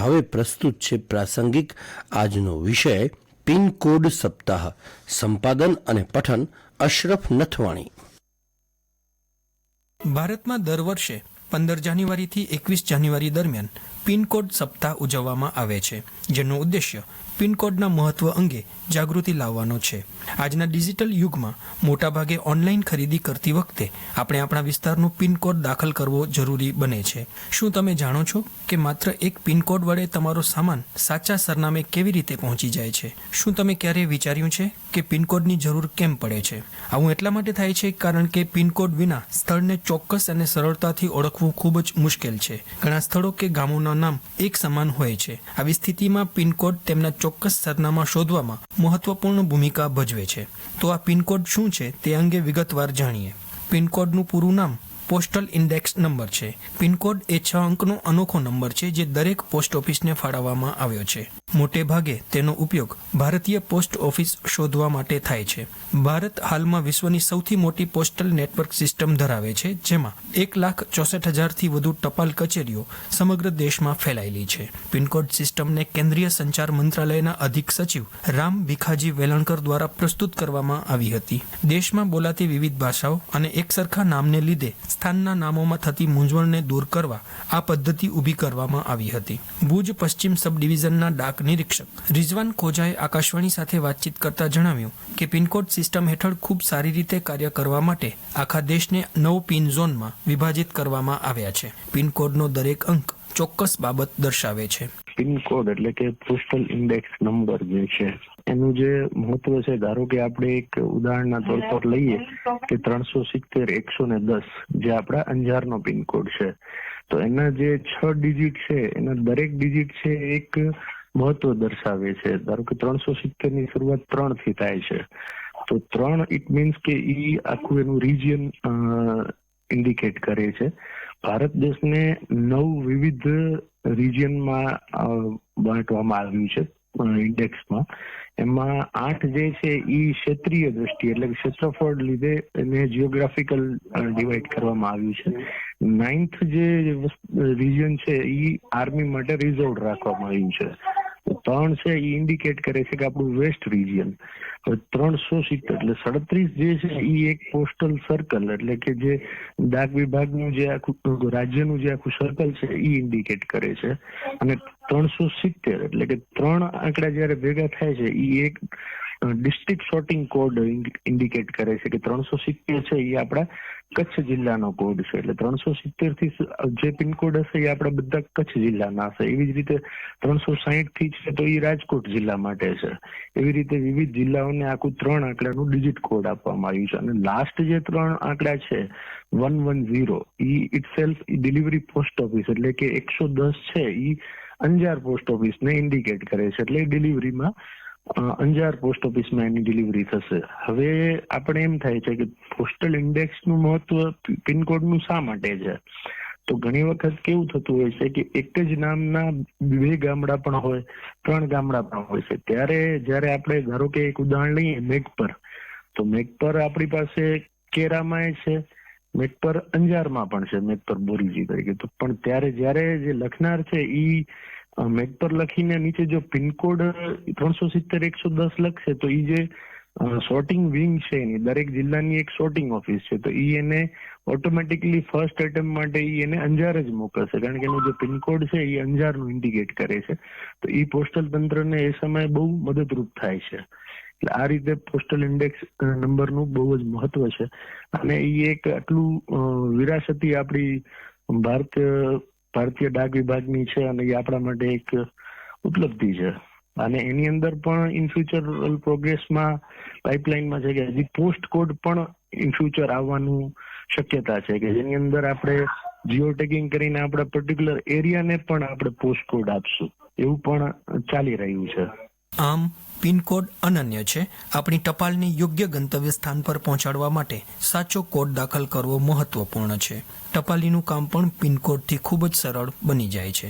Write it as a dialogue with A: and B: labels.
A: હવે પ્રસ્તુત છે પ્રાસંગિક આજનો વિષય પિન કોડ સપ્તાહ. સંપાદન અને પઠન અશરફ નથવાણી.
B: ભારતમાં દર વર્ષે 15 જાન્યુઆરીથી 21 જાન્યુઆરી દરમિયાન પિનકોડ સપ્તાહ ઉજવવામાં આવે છે, જેનો ઉદ્દેશ્ય પિનકોડના મહત્વ અંગે જાગૃતિ લાવવાનો છે. આજના ડિજિટલ યુગમાં મોટાભાગે ઓનલાઈન ખરીદી કરતી વખતે આપણે આપણા વિસ્તારનો પિનકોડ દાખલ કરવો જરૂરી બને છે. શું તમે જાણો છો કે માત્ર એક પિનકોડ વડે તમારો સામાન સાચા સરનામે કેવી રીતે પહોંચી જાય છે? શું તમે ક્યારેય વિચાર્યું છે કે પિનકોડની જરૂર કેમ પડે છે? આવું એટલા માટે થાય છે કારણ કે પિનકોડ વિના સ્થળને ચોક્કસ અને સરળતાથી ઓળખવું ખૂબ જ મુશ્કેલ છે. ઘણા સ્થળો કે ગામોના નામ એક સમાન હોય છે. આવી સ્થિતિમાં પિનકોડ તેમના ચોક્કસ સરનામા શોધવામાં મહત્વપૂર્ણ ભૂમિકા ભજવે છે. તો આ પિનકોડ શું છે તે અંગે વિગતવાર જાણીએ. પિનકોડનું પૂરું નામ પોસ્ટલ ઇન્ડેક્સ નંબર છે. પિનકોડ એ 6 અંકનો અનોખો નંબર છે જે દરેક પોસ્ટ ઓફિસને ફાળવવામાં આવ્યો છે. મોટે ભાગે તેનો ઉપયોગ ભારતીય પોસ્ટ ઓફિસ શોધવા માટે થાય છે. ભારત હાલમાં વિશ્વની સૌથી મોટી પોસ્ટલ નેટવર્ક સિસ્ટમ ધરાવે છે, જેમાં 1,64,000થી વધુ ટપાલ કચેરીઓ સમગ્ર દેશમાં ફેલાયેલી છે. પિનકોડ સિસ્ટમને કેન્દ્રીય સંચાર મંત્રાલયના અધિક સચિવ રામ ભીખાજી વેલણકર દ્વારા પ્રસ્તુત કરવામાં આવી હતી. દેશમાં બોલાતી વિવિધ ભાષાઓ અને એકસરખા નામને લીધે સ્થાનના નામોમાં થતી મૂંઝવણને દૂર કરવા આ પદ્ધતિ ઊભી કરવામાં આવી હતી. ભુજ પશ્ચિમ સબ ડિવિઝનના ડાક નિરીક્ષક રિઝવાન ખોજાએ આકાશવાણી સાથે વાતચીત કરતા જણાવ્યું કે પિનકોડ સિસ્ટમ હેઠળ ખૂબ સારી રીતે કાર્ય કરવા માટે આખા દેશને 9 પિન ઝોનમાં વિભાજિત કરવામાં આવ્યા છે. પિનકોડનો દરેક અંક ચોક્કસ બાબત દર્શાવે છે.
C: પિનકોડ એટલે કે પોસ્ટલ ઇન્ડેક્સ નંબર જે છે એનું જે મહત્વ છે, ધારો કે આપણે એક ઉદાહરણના તોર પર લઈએ કે 370-110 જે આપણા અંજારનો પિનકોડ છે, તો એના જે 6 ડિજિટ છે એના દરેક ડિજિટ છે એક મહત્વ દર્શાવે છે. ધારો કે 370 ની શરૂઆત 3 થી થાય છે, તો 3 ઇટ મીન્સ કે ઈ આખું એનું રિજિયન ઇન્ડિકેટ કરે છે. ભારત દેશને 9 વિવિધ રિજિયનમાં બાંટવામાં આવ્યું છે ઇન્ડેક્સમાં. એમાં 8 જે છે ઈ ક્ષેત્રીય દ્રષ્ટિએ એટલે કે ક્ષેત્રફળ લીધે એને જીઓગ્રાફિકલ ડિવાઈડ કરવામાં આવ્યું છે. 9th જે રિજિયન છે ઈ આર્મી માટે રિઝર્વ રાખવામાં આવ્યું છે. 3 છે ઈ ઇન્ડિકેટ કરે છે કે આપણું વેસ્ટ રિજિયન. 370 એટલે 37 જે છે ઈ એક પોસ્ટલ સર્કલ એટલે કે જે ડાક વિભાગનું જે આખું રાજ્યનું જે આખું સર્કલ છે ઈ ઇન્ડિકેટ કરે છે. અને 370 એટલે કે 3 આંકડા જયારે ભેગા થાય છે ઈ એક ડિસ્ટ્રિક્ટ સોર્ટિંગ કોડ ઇન્ડિકેટ કરે છે કે 370 છે એ આપણા કચ્છ જિલ્લાનો કોડ છે. એટલે 370 થી જે પિનકોડ હશે એ આપણા બધા કચ્છ જિલ્લાના હશે. એવી જ રીતે 360 થી છે તો એ રાજકોટ જિલ્લા માટે છે. એવી રીતે વિવિધ જિલ્લાઓને આખું 3 આંકડાનું ડિજિટ કોડ આપવામાં આવ્યું છે. અને લાસ્ટ જે 3 આંકડા છે 110 ઈ ઇટસેલ્ફ ડિલિવરી પોસ્ટ ઓફિસ એટલે કે 110 છે ઈ અંજાર પોસ્ટ ઓફિસને ઇન્ડિકેટ કરે છે. એટલે ડિલિવરીમાં અંજાર પોસ્ટ ઓફિસમાં એની ડિલિવરી થશે. હવે આપણે એમ થાય છે કે પોસ્ટલ ઇન્ડેક્સનું મહત્વ પિનકોડનું શા માટે છે? તો ઘણી વખત કેવું થતું હોય છે કે એક જ નામના 2 ગામડા પણ હોય, 3 ગામડા પણ હોય છે. ત્યારે જયારે આપણે ધારો કે એક ઉદાહરણ લઈએ મેઘપર, તો મેઘપર આપણી પાસે કેરામાં છે, મેઘપર અંજારમાં પણ છે, મેઘપર બોરીજી તરીકે. તો પણ ત્યારે જયારે જે લખનાર છે ઈ મેઘપર લખીને નીચે જો પિનકોડ 370-110 લખશે તો ઈ જે સોર્ટિંગ વિંગ છે એની દરેક જિલ્લાની એક સોર્ટિંગ ઓફિસ છે, તો ઈ એને ઓટોમેટિકલી ફર્સ્ટ એટેમ્પ માટે ઈ એને અંજાર જ મોકલશે કારણ કે એનો જે પિનકોડ છે એ અંજારનું ઇન્ડિકેટ કરે છે. તો ઈ પોસ્ટલ તંત્રને એ સમયે બહુ મદદરૂપ થાય છે. એટલે આ રીતે પોસ્ટલ ઇન્ડેક્સ નંબરનું બહુ જ મહત્વ છે. અને ઈ એક આટલું વિરાસતી આપણી ભારતીય ડાક વિભાગની છે અને એ આપણા માટે એક ઉપલબ્ધિ છે. અને એની અંદર પણ ઇન ફ્યુચર પ્રોગ્રેસમાં પાઇપલાઇનમાં છે કે હજી પોસ્ટ કોડ પણ ઇન ફ્યુચર આવવાનું શક્યતા છે કે જેની અંદર આપણે જીઓ ટેગિંગ કરીને આપણા પર્ટિક્યુલર એરિયાને પણ આપણે પોસ્ટ કોડ આપશું, એવું પણ ચાલી રહ્યું છે.
B: આમ પિનકોડ અનન્ય છે. આપણી ટપાલને યોગ્ય ગંતવ્ય સ્થાન પર પહોંચાડવા માટે સાચો કોડ દાખલ કરવો મહત્વપૂર્ણ છે. ટપાલીનું કામ પણ પિનકોડથી ખૂબ જ સરળ બની જાય છે.